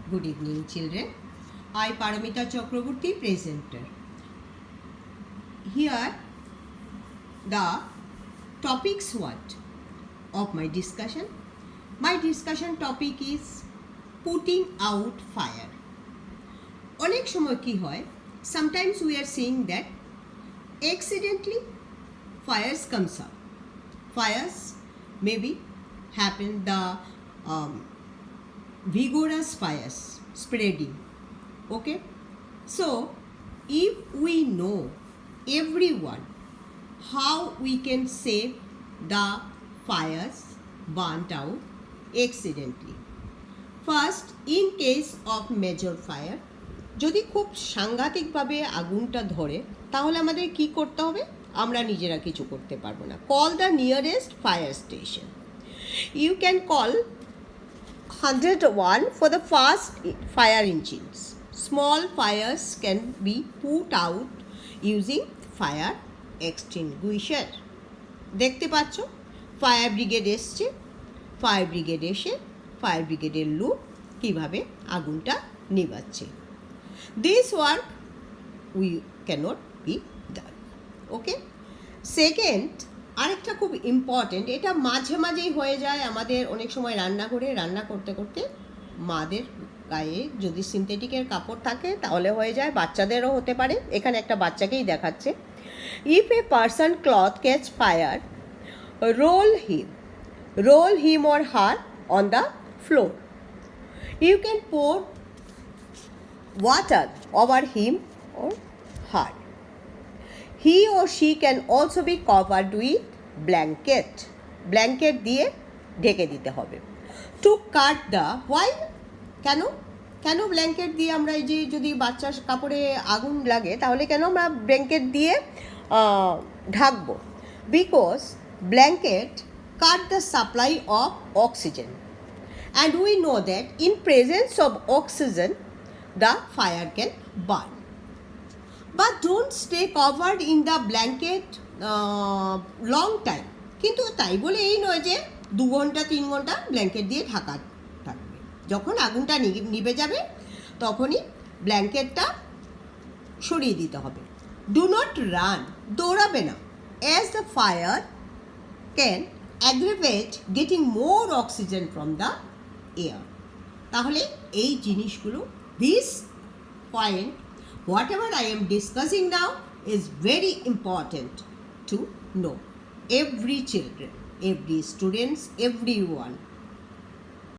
Good evening, children. I, Paramita Chakraborty, presenter. Here, the topics what of my discussion? My discussion topic is putting out fire. অনেক সময় কি হয়, sometimes we are seeing that accidentally fires comes up. Fires maybe happen, the vigorous fires spreading. Okay, so if we know everyone how we can save the fires burnt out accidentally. First, in case of major fire, যদি খুব সাংঘাতিকভাবে আগুনটা ধরে তাহলে আমাদের কি করতে হবে? আমরা নিজেরা কিছু করতে পারবো না। Call the nearest fire station. You can call 101 for the fast fire engines. Small fires can be put out using fire extinguisher. দেখতে পাচ্ছ, ফায়ার ব্রিগেড এসছে, ফায়ার ব্রিগেড এসে ফায়ার ব্রিগেডের লোক কীভাবে আগুনটা নিভাচ্ছে। This work we cannot be done. Okay? Second, আরেকটা খুব ইম্পর্টেন্ট, এটা মাঝে মাঝেই হয়ে যায় আমাদের অনেক সময় রান্নাঘরে রান্না করতে করতে মাদের গায়ে যদি সিনথেটিকের কাপড় থাকে তাহলে হয়ে যায়, বাচ্চাদেরও হতে পারে। এখানে একটা বাচ্চাকেই দেখাচ্ছে। If a person cloth catch fire, roll him or her on the floor. You can pour water over him or her. He or she can also be covered with blanket দিয়ে ঢেকে দিতে হবে। To cut the why? কেন blanket দিয়ে আমরা এই যে যদি বাচ্চার কাপড়ে আগুন লাগে তাহলে কেন আমরা ব্ল্যাঙ্কেট দিয়ে ঢাকবো? Because blanket cut the supply of oxygen, and we know that in presence of oxygen the fire can burn. But don't stay covered in the blanket long time. কিন্তু তাই বলে এই নয় যে 2 ঘন্টা 3 ঘন্টা ব্ল্যাঙ্কেট দিয়ে ঢাকা থাকবে। যখন আগুনটা নিভে যাবে তখনই ব্ল্যাঙ্কেটটা সরিয়ে দিতে হবে। ডু নট রান, দৌড়াবে না, as the fire can aggravate getting more oxygen from the air. তাহলে এই জিনিসগুলো, this point, whatever I am discussing now is very important to know. Every children, every students, everyone